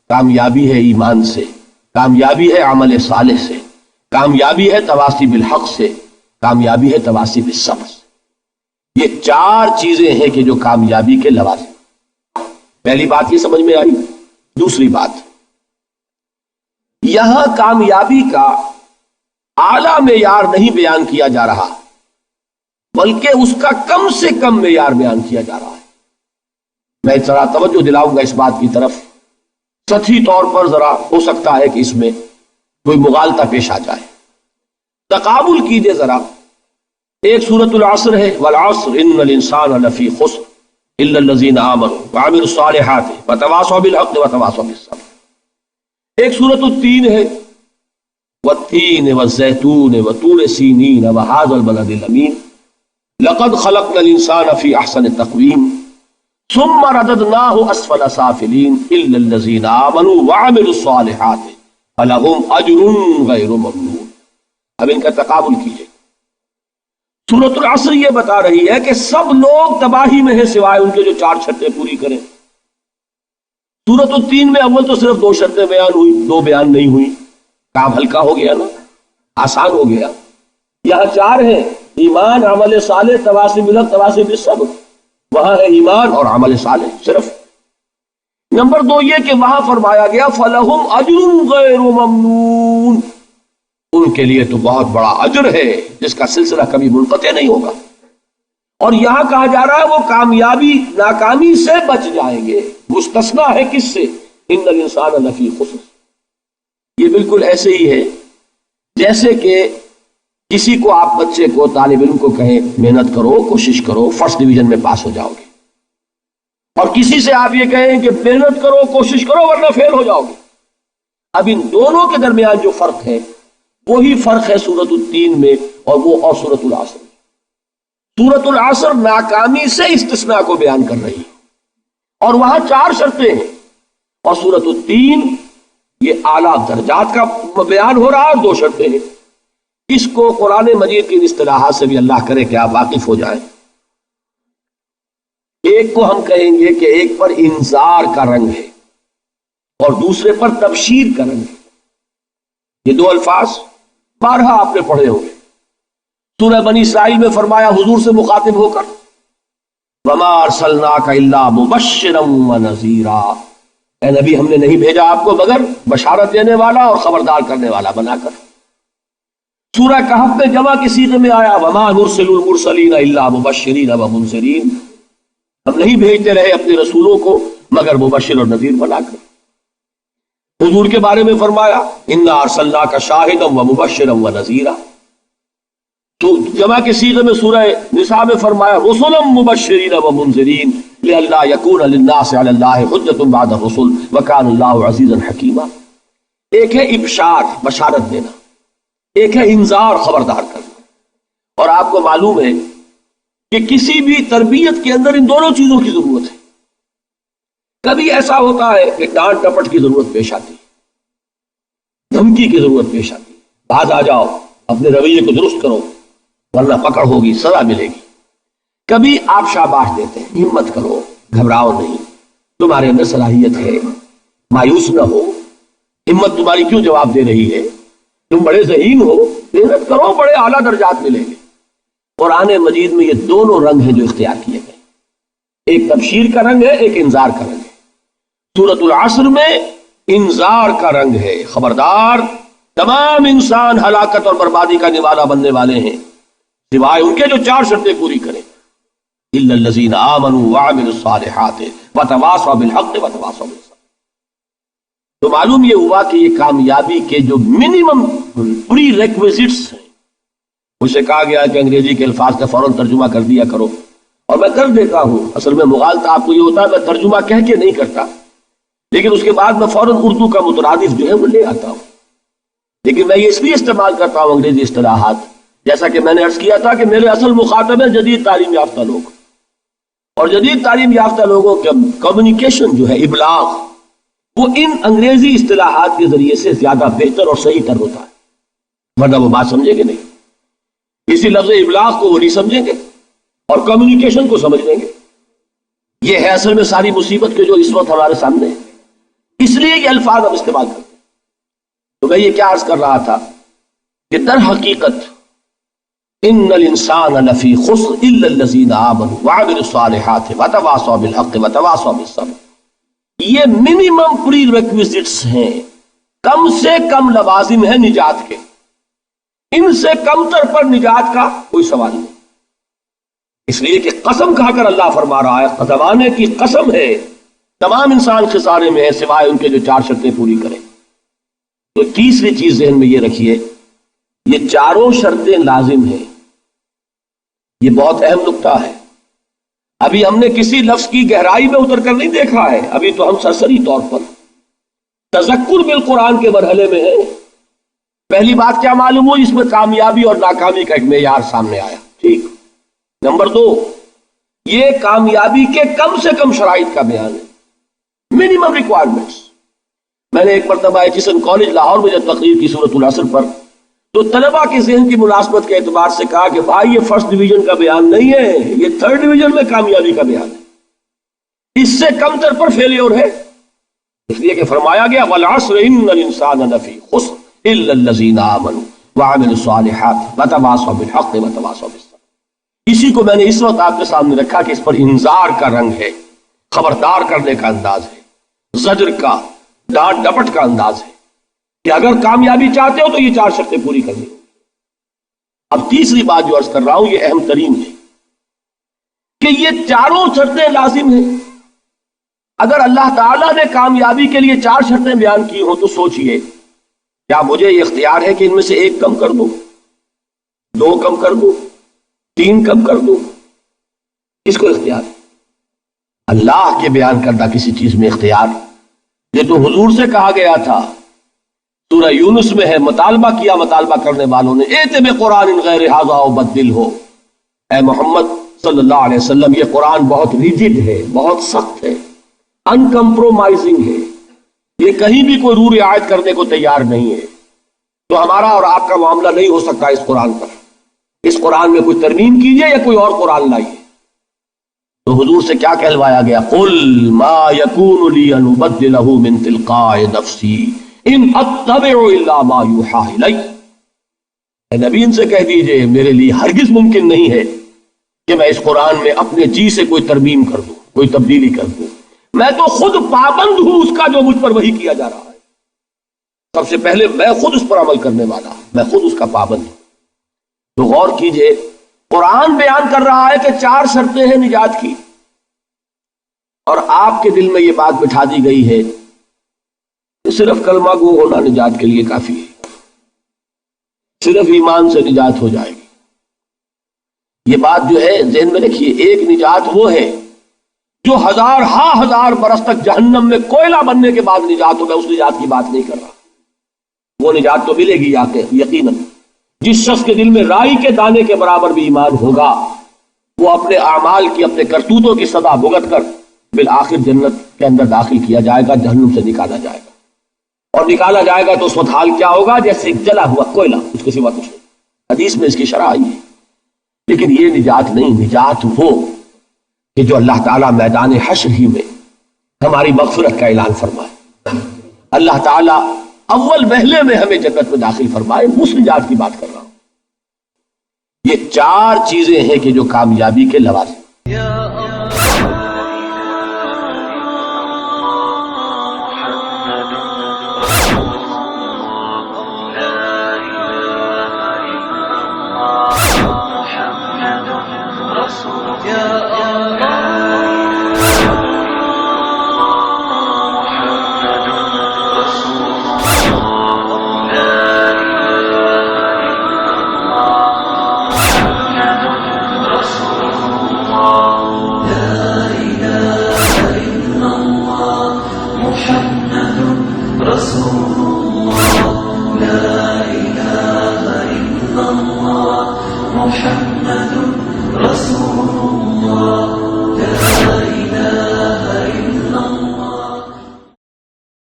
کامیابی ہے ایمان سے، کامیابی ہے عمل صالح سے، کامیابی ہے تواصی بالحق سے، کامیابی ہے تواصی بالصبر سے۔ یہ چار چیزیں ہیں کہ جو کامیابی کے لوازم۔ پہلی بات یہ سمجھ میں آئی۔ دوسری بات، یہاں کامیابی کا اعلیٰ معیار نہیں بیان کیا جا رہا، بلکہ اس کا کم سے کم معیار بیان کیا جا رہا ہے۔ میں ذرا توجہ دلاؤں گا اس بات کی طرف، سطحی طور پر ذرا ہو سکتا ہے کہ اس میں کوئی مغالطہ پیش آ جائے۔ تقابل کیجئے ذرا۔ ایک سورۃ العصر ہے، والعصر ان الانسان لفی خسر الا الذین آمنوا وعملوا الصالحات وتواصوا بالحق وتواصوا بالصبر۔ ایک سورۃ التین ہے، والتین والزیتون وطور سینین وہذا البلد الامین لقد خلقنا الانسان فی احسن تقویم ثم رددناہ اسفل سافلین الا الذین آمنوا وعملوا الصالحات فلہم اجر غیر ممنون۔ اب ان کا تقابل کیجئے۔ سورۃ العصر یہ بتا رہی ہے کہ سب لوگ تباہی میں ہیں سوائے ان کے جو چار شرطیں پوری کریں۔ سورۃ التین میں اول تو صرف دو شرطیں بیان ہوئی، دو بیان نہیں ہوئی، کام ہلکا ہو گیا نا، آسان ہو گیا۔ یہاں چار ہیں، ایمان، عمل صالح، تواصی بالحق، تواصی بالصبر۔ وہاں ہے ایمان اور عمل صالح صرف۔ نمبر دو یہ کہ وہاں فرمایا گیا فَلَهُمْ أَجْرٌ غَيْرُ مَمْنُونَ، ان کے لیے تو بہت بڑا اجر ہے جس کا سلسلہ کبھی منقطع نہیں ہوگا۔ اور یہاں کہا جا رہا ہے وہ کامیابی ناکامی سے بچ جائیں گے۔ مستثنیٰ ہے کس سے؟ ان الانسان لفی خسر۔ یہ بالکل ایسے ہی ہے جیسے کہ کسی کو آپ بچے کو، طالب علم کو کہیں محنت کرو، کوشش کرو، فرسٹ ڈویژن میں پاس ہو جاؤ گے، اور کسی سے آپ یہ کہیں کہ محنت کرو، کوشش کرو ورنہ فیل ہو جاؤ گے۔ اب ان دونوں کے درمیان جو فرق ہے وہی فرق ہے سورۃ التین میں اور سورۃ العصر میں۔ سورۃ العصر ناکامی سے استثناء کو بیان کر رہی ہے اور وہاں چار شرطیں ہیں، اور سورۃ التین یہ اعلیٰ درجات کا بیان ہو رہا ہے اور دو شرطیں ہیں۔ اس کو قرآن مجید کی اصطلاحات سے بھی اللہ کرے کہ آپ واقف ہو جائیں۔ ایک کو ہم کہیں گے کہ ایک پر انذار کا رنگ ہے اور دوسرے پر تبشیر کا رنگ ہے۔ یہ دو الفاظ بارہا آپ نے پڑھے ہوں گے۔ سورہ بنی اسرائیل میں فرمایا حضور سے مخاطب ہو کر وَمَا أَرْسَلْنَاكَ إِلَّا مُبَشِّرًا وَنَذِيرًا، اے نبی ہم نے نہیں بھیجا آپ کو مگر بشارت دینے والا اور خبردار کرنے والا بنا کر۔ سورہ کہف میں جمع کے صیغے میں آیا وَمَا نُرْسِلُ الْمُرْسَلِينَ إِلَّا مُبَشِّرِينَ وَمُنذِرِينَ، ہم نہیں بھیجتے رہے اپنے رسولوں کو مگر مبشر اور نذیر بنا کر۔ حضور کے بارے میں فرمایا اِنَّا أَرْسَلْنَاكَ شَاهِدًا وَمُبَشِّرًا وَنَذِيرًا۔ تو جمع کے صیغے میں سورہ نساء میں فرمایا رُسُلًا مُبَشِّرِينَ وَمُنذِرِينَ لِئَلَّا يَكُونَ لِلنَّاسِ عَلَى اللَّهِ حُجَّةٌ بَعْدَ الرُّسُلِ وَكَانَ اللَّهُ عَزِيزًا حَكِيمًا۔ ایک ہے ابشار، بشارت دینا، ایک ہے انذار، خبردار کرنا۔ اور آپ کو معلوم ہے کہ کسی بھی تربیت کے اندر ان دونوں چیزوں کی ضرورت ہے۔ کبھی ایسا ہوتا ہے کہ ڈانٹ ڈپٹ کی ضرورت پیش آتی ہے، دھمکی کی ضرورت پیش آتی ہے، باز آ جاؤ، اپنے رویے کو درست کرو ورنہ پکڑ ہوگی، سزا ملے گی۔ کبھی آپ شاباش دیتے ہیں، ہمت کرو، گھبراؤ نہیں، تمہارے اندر صلاحیت ہے، مایوس نہ ہو، ہمت تمہاری کیوں جواب دے رہی ہے، تم بڑے ذہین ہو، محنت کرو، بڑے اعلیٰ درجات ملیں گے۔ قرآن مجید میں یہ دونوں رنگ ہیں جو اختیار کیے گئے، ایک تبشیر کا رنگ ہے، ایک انذار کا رنگ ہے۔ سورۃ العصر میں انذار کا رنگ ہے، خبردار، تمام انسان ہلاکت اور بربادی کا نوالا بننے والے ہیں سوائے ان کے جو چار شرطیں پوری کریں، الا الذین آمنوا وعملوا الصالحات وتواصوا بالحق وتواصوا بالصبر۔ تو معلوم یہ ہوا کہ یہ کامیابی کے جو منیمم پری ریکویزٹس ہیں، اسے کہا گیا کہ انگریزی کے الفاظ کا فوراً ترجمہ کر دیا کرو، اور میں کر دیتا ہوں۔ اصل میں مغالطہ آپ کو یہ ہوتا ہے میں ترجمہ کہہ کے نہیں کرتا، لیکن اس کے بعد میں فوراً اردو کا مترادف جو ہے وہ لے آتا ہوں۔ لیکن میں یہ اس لیے استعمال کرتا ہوں انگریزی اصطلاحات، جیسا کہ میں نے عرض کیا تھا کہ میرے اصل مخاطب ہیں جدید تعلیم یافتہ لوگ، اور جدید تعلیم یافتہ لوگوں کا کمیونیکیشن جو ہے، ابلاغ، وہ ان انگریزی اصطلاحات کے ذریعے سے زیادہ بہتر اور صحیح تر ہوتا ہے، ورنہ وہ بات سمجھیں گے نہیں۔ اسی لفظ ابلاغ کو وہ نہیں سمجھیں گے اور کمیونیکیشن کو سمجھ لیں گے۔ یہ ہے اصل میں ساری مصیبت کے جو اس وقت ہمارے سامنے ہے۔ اس لیے یہ الفاظ ہم استعمال کرتے ہیں۔ تو میں یہ کیا عرض کر رہا تھا کہ در حقیقت ان الانسان لفی خسر الا الذین آمنوا وعملوا الصالحات وتواصوا بالحق وتواصوا بالصبر، یہ منیمم پری ریکویزٹس ہیں، کم سے کم لوازم ہیں نجات کے، ان سے کم تر پر نجات کا کوئی سوال نہیں۔ اس لیے کہ قسم کھا کر اللہ فرما رہا ہے، زمانے کی قسم ہے، تمام انسان خسارے میں ہے سوائے ان کے جو 4 شرطیں پوری کریں۔ تو تیسری چیز ذہن میں یہ رکھیے، یہ چاروں شرطیں لازم ہیں، یہ بہت اہم نکتہ ہے۔ ابھی ہم نے کسی لفظ کی گہرائی میں اتر کر نہیں دیکھا ہے، ابھی تو ہم سرسری طور پر تذکر بالقرآن کے مرحلے میں ہیں۔ پہلی بات کیا معلوم ہوئی، اس میں کامیابی اور ناکامی کا ایک معیار سامنے آیا، ٹھیک۔ نمبر 2، یہ کامیابی کے کم سے کم شرائط کا بیان ہے، منیمم ریکوائرمنٹس۔ میں نے ایک مرتبہ ایچیسن کالج لاہور میں جب تقریر کی سورۃ العصر پر، تو طلباء کے ذہن کی مناسبت کے اعتبار سے کہا کہ بھائی یہ فرسٹ ڈویژن کا بیان نہیں ہے، یہ 3rd ڈویژن میں کامیابی کا بیان ہے، اس سے کم تر پر فیلیور ہے۔ اس لیے کہ فرمایا گیا والعصر ان الانسان لفی خسر الا الذین آمنوا وعملوا الصالحات وتواصوا بالحق وتواصوا بالصبر۔ اسی کو میں نے اس وقت آپ کے سامنے رکھا کہ اس پر انذار کا رنگ ہے، خبردار کرنے کا انداز ہے، زجر کا، ڈانٹ ڈپٹ کا انداز ہے کہ اگر کامیابی چاہتے ہو تو یہ 4 شرطیں پوری کرنی ہوں۔ اب تیسری بات جو عرض کر رہا ہوں یہ اہم ترین ہے کہ یہ چاروں شرطیں لازم ہیں۔ اگر اللہ تعالیٰ نے کامیابی کے لیے 4 شرطیں بیان کی ہوں تو سوچئے، کیا مجھے یہ اختیار ہے کہ ان میں سے 1 کم کر دوں، 2 کم کر دوں، 3 کم کر دوں؟ کس کو اختیار ہے؟ اللہ کے بیان کردہ کسی چیز میں اختیار، یہ تو حضور سے کہا گیا تھا، سورہ یونس میں ہے، مطالبہ کیا مطالبہ کرنے والوں نے، ایت بقرآن غیر ھذا وبدل ہو، اے محمد صلی اللہ علیہ وسلم یہ قرآن بہت ریجڈ ہے، بہت سخت ہے، ان کمپرومائزنگ ہے، یہ کہیں بھی کوئی رو رعایت کرنے کو تیار نہیں ہے، تو ہمارا اور آپ کا معاملہ نہیں ہو سکتا اس قرآن پر، اس قرآن میں کوئی ترمیم کیجئے یا کوئی اور قرآن لائیے۔ تو حضور سے کیا کہلوایا گیا؟ قل ما یکون لی ان ابدلہ من تلقاء نفسی ان اتبع الا ما یوحی الی، اے نبی ان سے کہہ دیجئے میرے لیے ہرگز ممکن نہیں ہے کہ میں اس قرآن میں اپنے جی سے کوئی ترمیم کر دوں، کوئی تبدیلی کر دوں، میں تو خود پابند ہوں اس کا جو مجھ پر وحی کیا جا رہا ہے، سب سے پہلے میں خود اس پر عمل کرنے والا ہوں، میں خود اس کا پابند ہوں۔ تو غور کیجئے، قرآن بیان کر رہا ہے کہ 4 شرطیں ہیں نجات کی، اور آپ کے دل میں یہ بات بٹھا دی گئی ہے کہ صرف کلمہ گو ہونا نجات کے لیے کافی ہے، صرف ایمان سے نجات ہو جائے گی۔ یہ بات جو ہے ذہن میں رکھیے، ایک نجات وہ ہے جو ہزار برس تک جہنم میں کوئلہ بننے کے بعد نجات ہو، میں اس نجات کی بات نہیں کر رہا، وہ نجات تو ملے گی یقیناً۔ جس شخص کے دل میں رائی کے دانے کے برابر بھی ایمان ہوگا، وہ اپنے اعمال کی، اپنے کرتوتوں کی سزا بھگت کر بالآخر جنت کے اندر داخل کیا جائے گا، جہنم سے نکالا جائے گا، اور نکالا جائے گا تو اس وقت حال کیا ہوگا؟ جیسے جلا ہوا کوئلہ، اس کے سوا کچھ نہیں۔ حدیث میں اس کی شرح آئی ہے۔ لیکن یہ نجات نہیں، نجات وہ کہ جو اللہ تعالیٰ میدان حشر ہی میں ہماری مغفرت کا اعلان فرمائے، اللہ تعالیٰ اول وہلے میں ہمیں جنت میں داخل فرمائے، اس نجات کی بات کر رہا ہوں۔ یہ 4 چیزیں ہیں کہ جو کامیابی کے لوازم۔